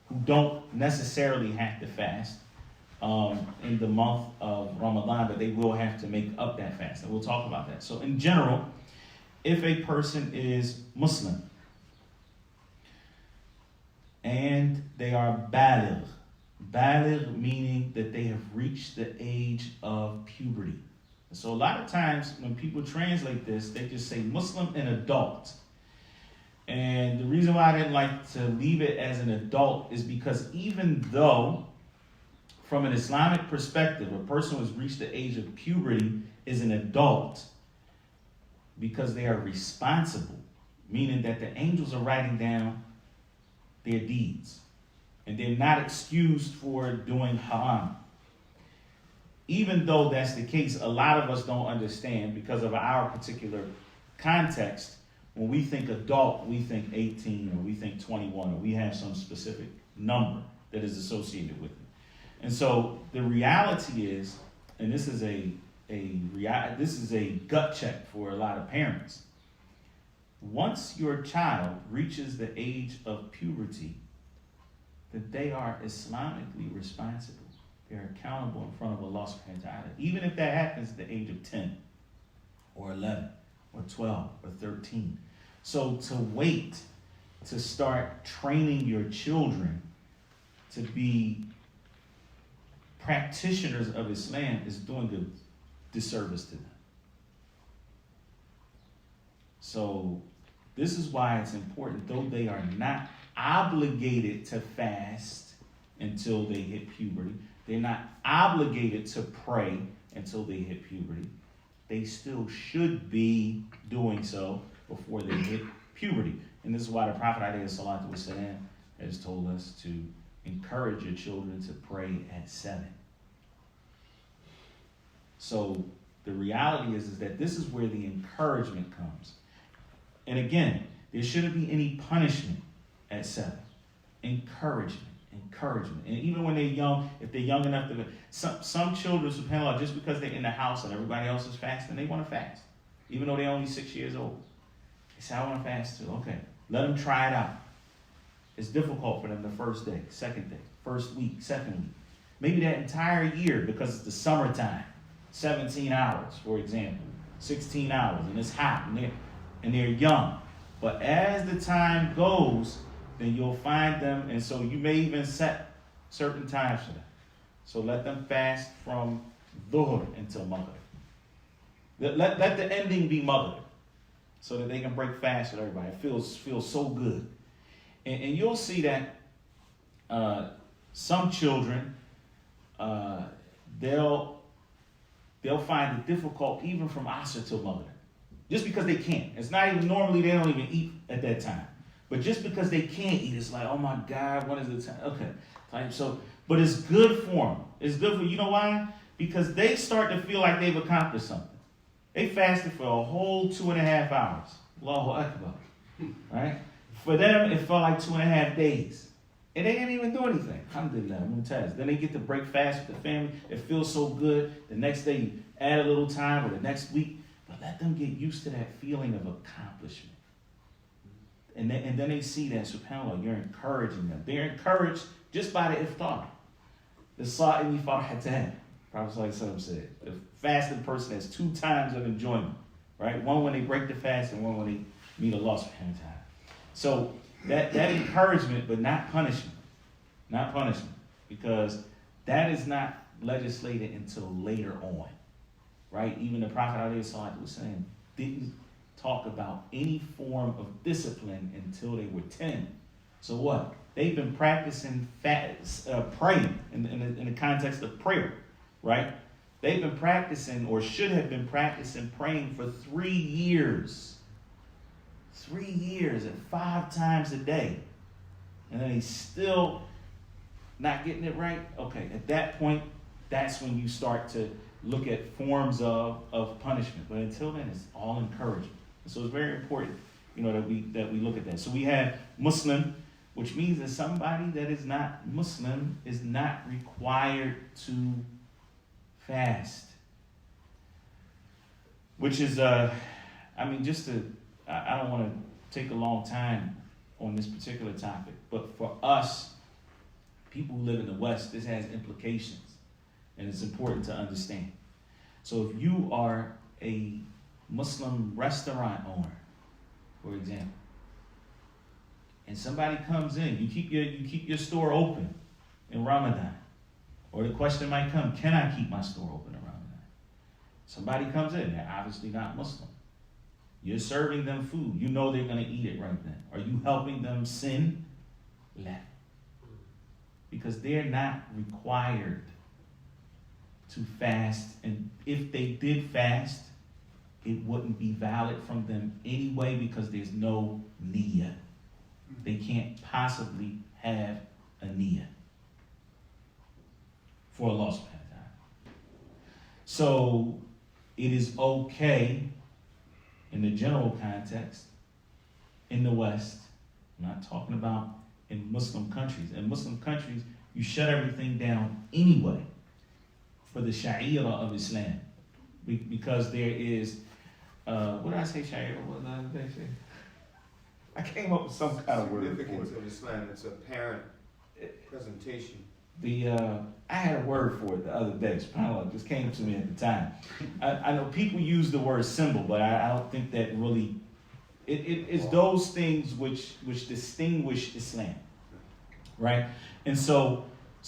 who don't necessarily have to fast in the month of Ramadan, but they will have to make up that fast. And we'll talk about that. So in general, if a person is Muslim and they are baligh meaning that they have reached the age of puberty. So a lot of times when people translate this, they just say Muslim and adult. And the reason why I didn't like to leave it as an adult is because even though from an Islamic perspective, a person who has reached the age of puberty is an adult because they are responsible, meaning that the angels are writing down their deeds and they're not excused for doing haram. Even though that's the case, a lot of us don't understand because of our particular context. When we think adult, we think 18 or we think 21 or we have some specific number that is associated with it. And so the reality is, and this is a gut check for a lot of parents. Once your child reaches the age of puberty, that they are Islamically responsible. they're accountable in front of Allah subhanahu wa ta'ala. Even if that happens at the age of 10 or 11 or 12 or 13. So to wait to start training your children to be practitioners of Islam is doing a disservice to them. So this is why it's important, though they are not obligated to fast until they hit puberty, they're not obligated to pray until they hit puberty, they still should be doing so before they hit puberty. And this is why the Prophet ﷺ has told us to encourage your children to pray at 7. So the reality is that this is where the encouragement comes. And again, there shouldn't be any punishment at 7. Encouragement. And even when they're young, if they're young enough to, some children, subhanAllah, just because they're in the house and everybody else is fasting, they want to fast. Even though they're only 6 years old. They say, I want to fast too. Okay, let them try it out. It's difficult for them the first day, second day, first week, second week. Maybe that entire year because it's the summertime. 17 hours, for example. 16 hours, and it's hot, and they're young. But as the time goes, then you'll find them, and so you may even set certain times for them. So let them fast from Dhuhr until Maghrib. Let the ending be Maghrib, so that they can break fast with everybody. It feels so good. And you'll see that some children, they'll find it difficult even from Asr till Maghrib. Just because they can't. It's not even, normally they don't even eat at that time. But just because they can't eat, it's like, oh my God, when is the time? Okay. So, but it's good for them. It's good for, you know why? Because they start to feel like they've accomplished something. They fasted for a whole 2.5 hours. Allahu Akbar. Right? For them, it felt like 2.5 days. And they didn't even do anything. Alhamdulillah, I'm going to tell you. Then they get to break fast with the family. It feels so good. The next day, you add a little time, or the next week. But let them get used to that feeling of accomplishment. And then they see that, subhanAllah, you're encouraging them. They're encouraged just by the iftar. The sa'imi farhatan, Prophet ﷺ said. The fasting person has 2 times of enjoyment, right? One when they break the fast and one when they meet Allah subhanahu wa ta'ala. So that encouragement, but not punishment. Not punishment. Because that is not legislated until later on, right? Even the Prophet ﷺ didn't talk about any form of discipline until they were 10. So what? They've been practicing praying in the context of prayer, right? They've been practicing, or should have been practicing, praying for 3 years. 3 years at 5 times a day. And then he's still not getting it right. Okay, at that point, that's when you start to look at forms of punishment. But until then, it's all encouragement. So it's very important, that we look at that. So we have Muslim, which means that somebody that is not Muslim is not required to fast. Which is, I don't want to take a long time on this particular topic, but for us, people who live in the West, this has implications, and it's important to understand. So if you are a Muslim restaurant owner, for example, and somebody comes in, you keep your store open in Ramadan, or the question might come, can I keep my store open in Ramadan? Somebody comes in, they're obviously not Muslim. You're serving them food. You know they're going to eat it right then. Are you helping them sin? La. Because they're not required to fast, and if they did fast, it wouldn't be valid from them anyway because there's no niyyah. They can't possibly have a niyyah for Allah subhanahu wa ta'ala. So it is okay in the general context in the West. I'm not talking about in Muslim countries. In Muslim countries, you shut everything down anyway for the sha'ira of Islam. Because there is, what did I say sha'ira? What did I say? I came up with some kind of word for it. Significance of Islam, it's apparent presentation. I had a word for it the other day. SubhanAllah, it just came to me at the time. I know people use the word symbol, but I don't think that really. It's those things which distinguish Islam, right? And so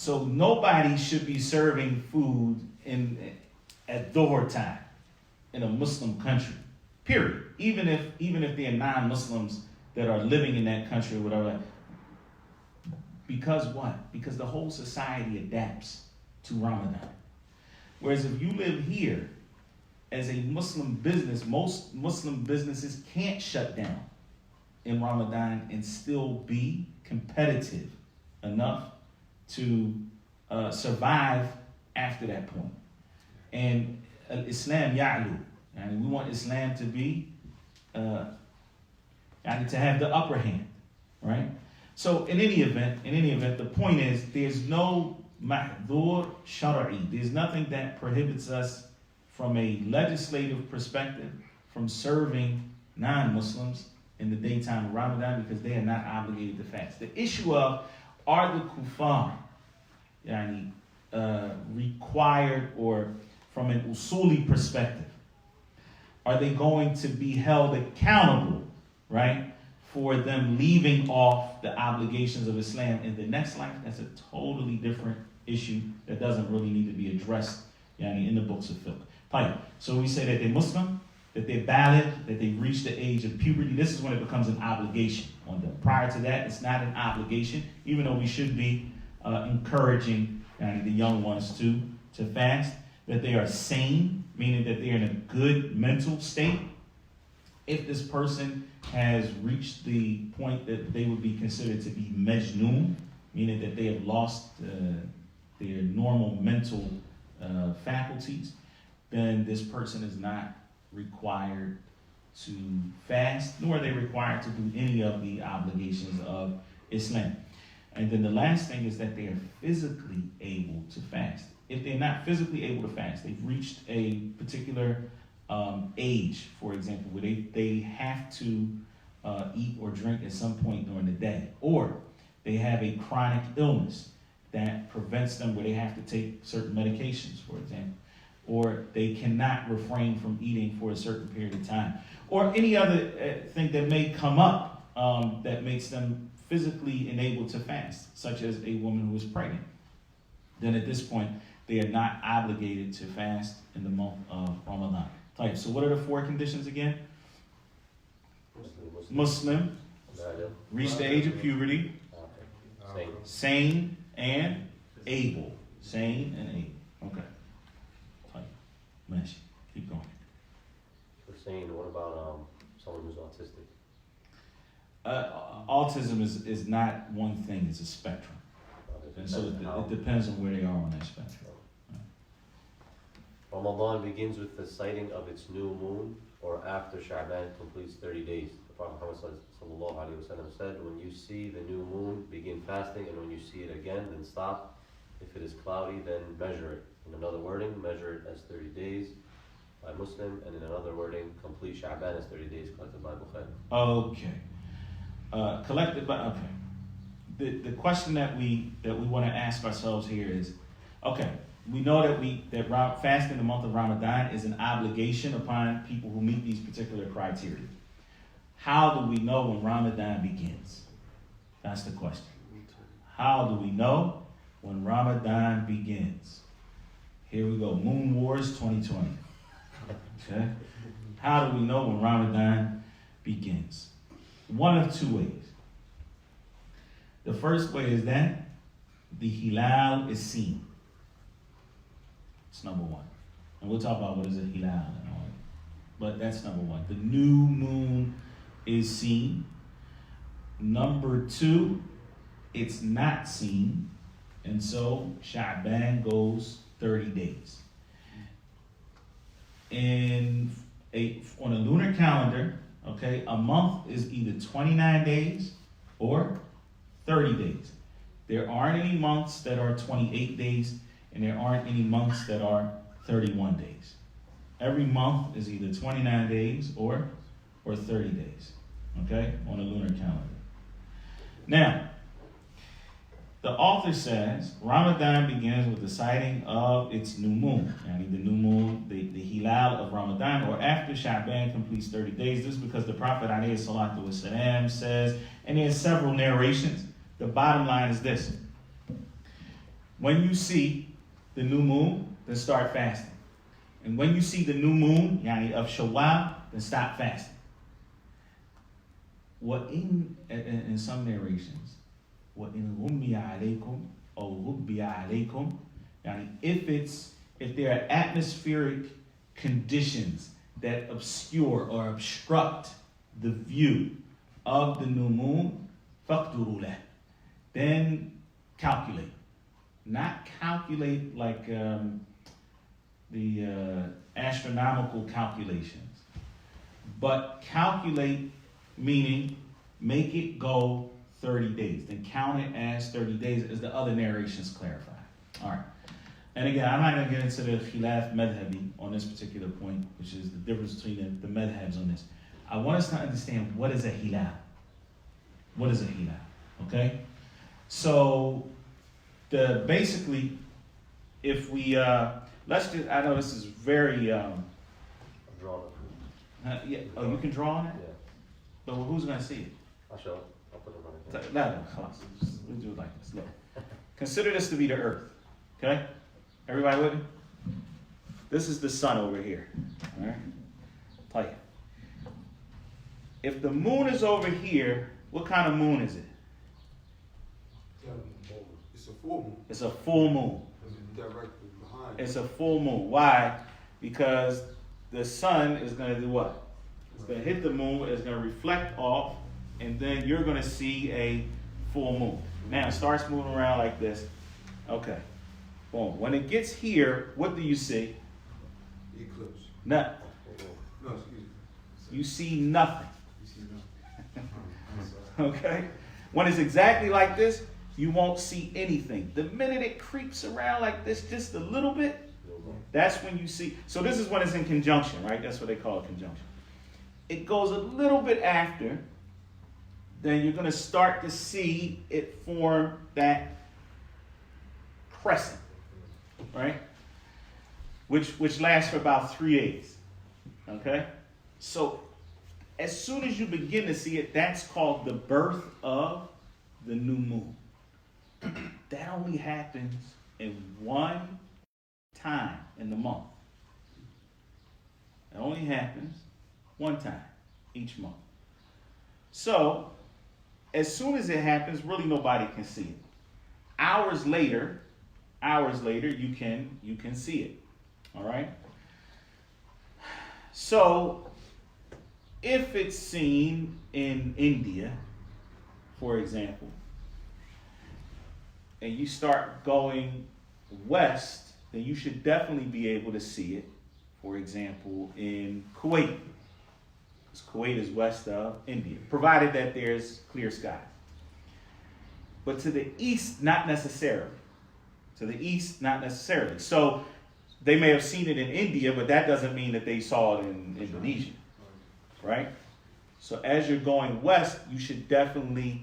nobody should be serving food at Dhuhr time in a Muslim country, period. Even if they're non-Muslims that are living in that country or whatever. Because what? Because the whole society adapts to Ramadan. Whereas if you live here as a Muslim business, most Muslim businesses can't shut down in Ramadan and still be competitive enough to survive after that point. And Islam ya'lu. And we want Islam to be, to have the upper hand, right? So in any event, the point is there's no mahdhur shar'i. There's nothing that prohibits us from a legislative perspective from serving non-Muslims in the daytime of Ramadan because they are not obligated to fast. The issue of are the kuffar required, or from an usuli perspective, are they going to be held accountable, right, for them leaving off the obligations of Islam in the next life? That's a totally different issue that doesn't really need to be addressed in the books of fiqh. Fine. So we say that they're Muslim, that they're valid, that they've reached the age of puberty. This is when it becomes an obligation on them. Prior to that, it's not an obligation, even though we should be encouraging the young ones to fast. That they are sane, meaning that they're in a good mental state. If this person has reached the point that they would be considered to be majnoon, meaning that they have lost their normal mental faculties, then this person is not required to fast, nor are they required to do any of the obligations of Islam. And then the last thing is that they are physically able to fast. If they're not physically able to fast, they've reached a particular age, for example, where they have to eat or drink at some point during the day, or they have a chronic illness that prevents them, where they have to take certain medications, for example, or they cannot refrain from eating for a certain period of time, or any other thing that may come up that makes them physically enabled to fast, such as a woman who is pregnant. Then at this point, they are not obligated to fast in the month of Ramadan. So what are the four conditions again? Muslim, reach the age of puberty, sane and able. Sane and able. Okay. Mesh, keep going. We're saying, what about someone who's autistic? Autism is not one thing, it's a spectrum. And so it depends on where they are on that spectrum. Ramadan begins with the sighting of its new moon, or after Sha'ban completes 30 days. The Prophet Muhammad said, when you see the new moon, begin fasting, and when you see it again, then stop. If it is cloudy, then measure it. In another wording, measure it as 30 days by Muslim, and in another wording, complete Sha'ban as 30 days, collected by Bukhari. Okay. Collected by, okay. The question that we want to ask ourselves here is, okay, we know that fasting in the month of Ramadan is an obligation upon people who meet these particular criteria. How do we know when Ramadan begins? That's the question. How do we know when Ramadan begins? Here we go, Moon Wars 2020. Okay? How do we know when Ramadan begins? One of two ways. The first way is that the hilal is seen. It's number one. And we'll talk about what is a hilal and all that. But that's number one. The new moon is seen. Number two, it's not seen. And so Sha'ban goes 30 days. On a lunar calendar, okay, a month is either 29 days or 30 days. There aren't any months that are 28 days, and there aren't any months that are 31 days. Every month is either 29 days or 30 days, okay, on a lunar calendar. Now, The author says Ramadan begins with the sighting of its new moon. Yani the new moon, the hilal of Ramadan, or after Sha'ban completes 30 days. This is because the Prophet ﷺ says, and there's several narrations. The bottom line is this: when you see the new moon, then start fasting. And when you see the new moon, yani of Shawwal, then stop fasting. What in some narrations, what in غُمِّيَ عَلَيْكُمْ or غُبِّيَ عَلَيْكُمْ, yani if there are atmospheric conditions that obscure or obstruct the view of the new moon, فَقْدُرُوا لَهُ, then calculate. Not calculate like the astronomical calculations, but calculate meaning make it go 30 days. Then count it as 30 days, as the other narrations clarify. All right. And again, I'm not going to get into the khilaf madhabi on this particular point, which is the difference between the madhabs on this. I want us to understand what is a hilal. What is a hilal? Okay? So, basically, if we, let's just, I know this is very, I'm drawing it. yeah, oh, you can draw on it? Yeah. But who's going to see it? I shall. I'll put it on it. No, we'll do it like this. Look. Consider this to be the earth. Okay? Everybody with me? This is the sun over here. All right? Tahir. If the moon is over here, what kind of moon is it? It's a full moon. It's a full moon. It's directly behind. It's a full moon. Why? Because the sun is going to do what? It's going to hit the moon, it's going to reflect off, and then you're going to see a full moon. Now it starts moving around like this. Okay. Boom. When it gets here, what do you see? Eclipse. Nothing. No, excuse me. You see nothing. You see nothing. I'm sorry. Okay? When it's exactly like this, you won't see anything. The minute it creeps around like this just a little bit, that's when you see. So this is when it's in conjunction, right? That's what they call it, conjunction. It goes a little bit after, then you're going to start to see it form that crescent, right? Which lasts for about 3 days, okay? So as soon as you begin to see it, that's called the birth of the new moon. That only happens in one time in the month. It only happens one time each month. So, as soon as it happens, really nobody can see it. Hours later, you can see it. All right? So, if it's seen in India, for example, and you start going west, then you should definitely be able to see it, for example, in Kuwait. Because Kuwait is west of India, provided that there's clear skies. But to the east, not necessarily. To the east, not necessarily. So they may have seen it in India, but that doesn't mean that they saw it in Indonesia, right? So as you're going west, you should definitely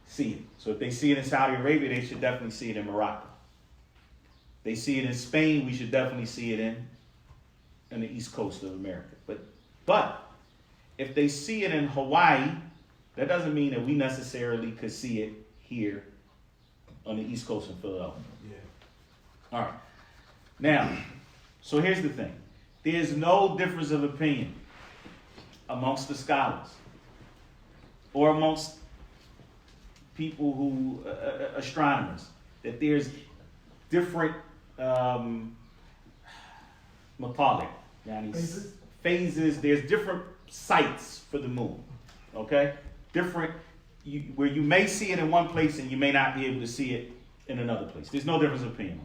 see it. So if they see it in Saudi Arabia, they should definitely see it in Morocco. They see it in Spain, we should definitely see it in the east coast of America. But if they see it in Hawaii, that doesn't mean that we necessarily could see it here on the east coast of Philadelphia. Yeah. All right. Now, so here's the thing. There's no difference of opinion amongst the scholars or amongst people who, astronomers, that there's different matalik, phases, there's different sites for the moon, okay? Different, where you may see it in one place and you may not be able to see it in another place. There's no difference of opinion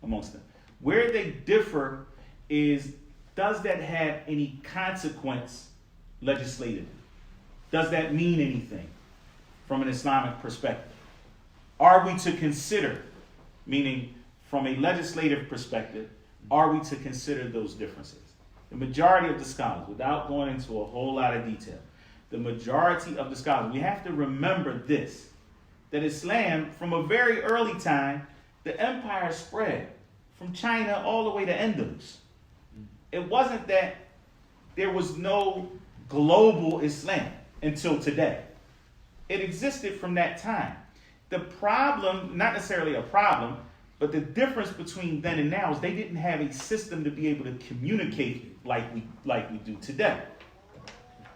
amongst them. Where they differ is, does that have any consequence legislatively? Does that mean anything from an Islamic perspective? Are we to consider, meaning from a legislative perspective, are we to consider those differences? The majority of the scholars, without going into a whole lot of detail, the majority of the scholars, we have to remember this, that Islam, from a very early time, the empire spread from China all the way to Andalus. It wasn't that there was no global Islam until today. It existed from that time. The problem, not necessarily a problem, but the difference between then and now is they didn't have a system to be able to communicate like we do today.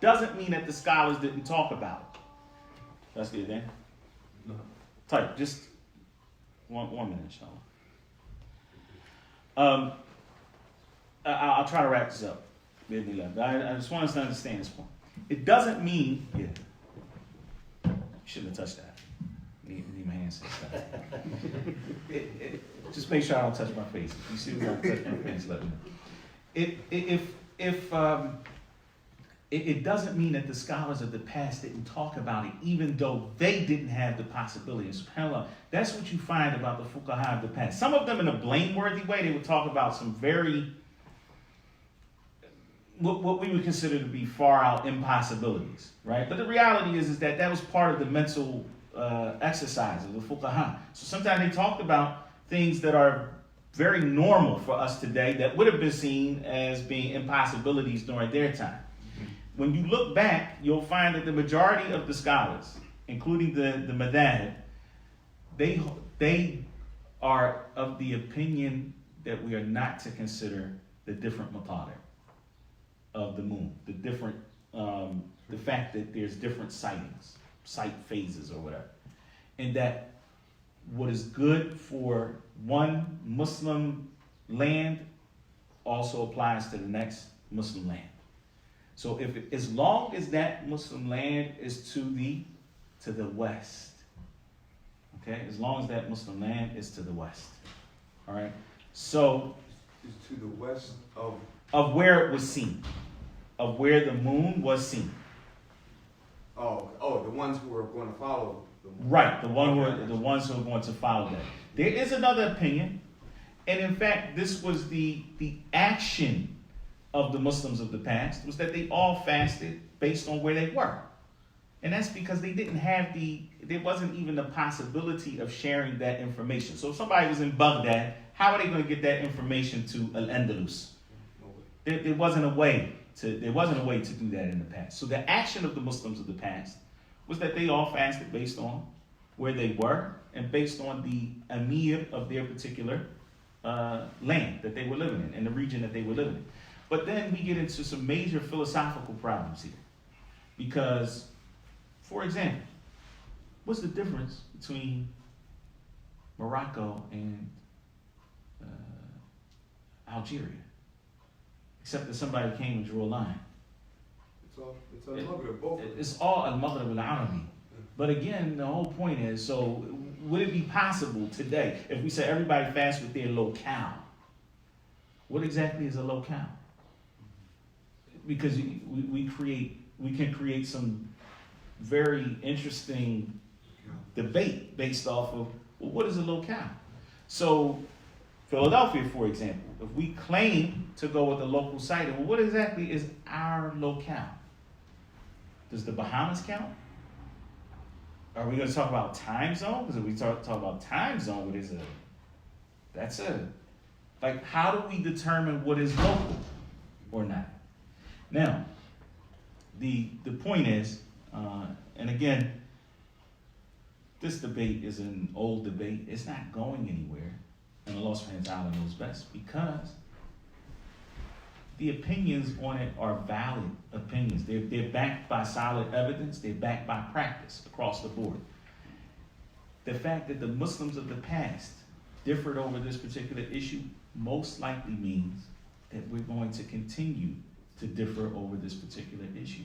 Doesn't mean that the scholars didn't talk about it. That's good, Dan? No. Type, just one minute, inshallah. I'll try to wrap this up. I just want us to understand this point. It doesn't mean, you shouldn't have touched that. Need my hands just make sure I don't touch my face. If you see me touch my face, let me know. It doesn't mean that the scholars of the past didn't talk about it, even though they didn't have the possibility. SubhanAllah, that's what you find about the fuqaha of the past. Some of them in a blameworthy way, they would talk about some very, what we would consider to be far out impossibilities, right? But the reality is that was part of the mental exercise of the fuqaha. So sometimes they talked about things that are very normal for us today that would have been seen as being impossibilities during their time. When you look back, you'll find that the majority of the scholars, including the madinah, they are of the opinion that we are not to consider the different matadir of the moon, the different, the fact that there's different sight phases or whatever, and that what is good for one Muslim land also applies to the next Muslim land. So as long as that Muslim land is to the west, okay, as long as that Muslim land is to the west, all right. So It's to the west of where it was seen, of where the moon was seen. Oh, the ones who are going to follow the moon. Right, the ones who are going to follow that. There is another opinion, and in fact, this was the action of the Muslims of the past, was that they all fasted based on where they were. And that's because they didn't have there wasn't even the possibility of sharing that information. So if somebody was in Baghdad, how are they going to get that information to Al-Andalus? There wasn't a way to do that in the past. So the action of the Muslims of the past was that they all fasted based on where they were and based on the emir of their particular land that they were living in and the region that they were living in. But then we get into some major philosophical problems here. Because, for example, what's the difference between Morocco and Algeria? Except that somebody came and drew a line. It's al-Maghrib, both. It's all al-Maghrib al-Arabi. But again, the whole point is, so would it be possible today, if we say everybody fasts with their locale, what exactly is a locale? Because we can create some very interesting debate based off of, well, what is a locale? So Philadelphia, for example, if we claim to go with a local site, well, what exactly is our locale? Does the Bahamas count? Are we going to talk about time zone? Because if we talk about time zone, like, how do we determine what is local or not? Now, the point is, and again, this debate is an old debate. It's not going anywhere, and Allah subhanahu wa ta'ala knows best, because the opinions on it are valid opinions. They're backed by solid evidence. They're backed by practice across the board. The fact that the Muslims of the past differed over this particular issue most likely means that we're going to continue to differ over this particular issue.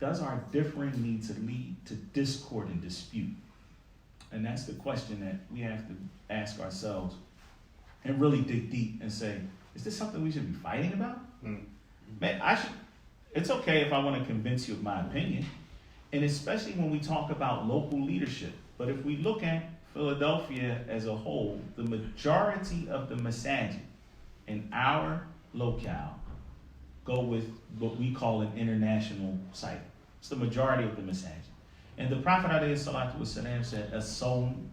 Does our differing need to lead to discord and dispute? And that's the question that we have to ask ourselves and really dig deep and say, is this something we should be fighting about? Man, it's okay if I want to convince you of my opinion, and especially when we talk about local leadership. But if we look at Philadelphia as a whole, the majority of the masajid in our locale go with what we call an international site. It's the majority of the masajid. And the Prophet ﷺ said, "As-sawm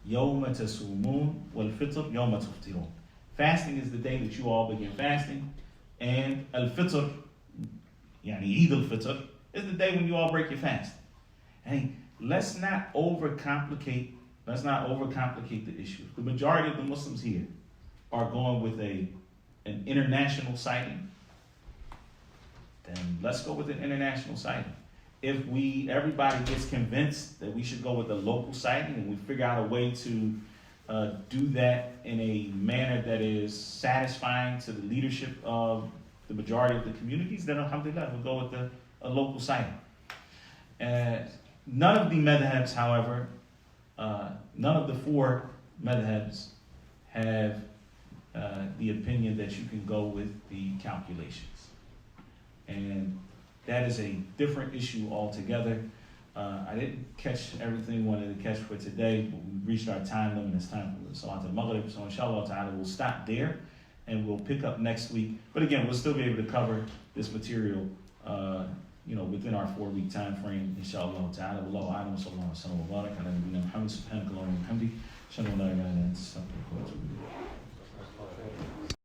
yawma tasumun wal-fitr yawma tuftirun." Fasting is the day that you all begin fasting, and al-fitr, yani Eid al-Fitr, is the day when you all break your fast. And let's not overcomplicate the issue. The majority of the Muslims here are going with an international sighting. Then let's go with an international sighting. If everybody gets convinced that we should go with a local sighting, and we figure out a way to do that in a manner that is satisfying to the leadership of the majority of the communities, then alhamdulillah, we'll go with a local sighting. None of the madhabs, however, none of the 4 madhabs have the opinion that you can go with the calculations. And that is a different issue altogether. I didn't catch everything I wanted to catch for today, but we reached our time limit. It's time for Salat al-Maghrib. So inshallah ta'ala, we'll stop there and we'll pick up next week. But again, we'll still be able to cover this material within our 4-week time frame, inshallah ta'ala. Wallahu a'lam, sallallahu alaihi wa sallam wa barak ala nabiyyina Muhammad, subhanaka Allahumma wa bihamdik, ashhadu an la ilaha illa anta, astaghfiruka wa atubu ilayk.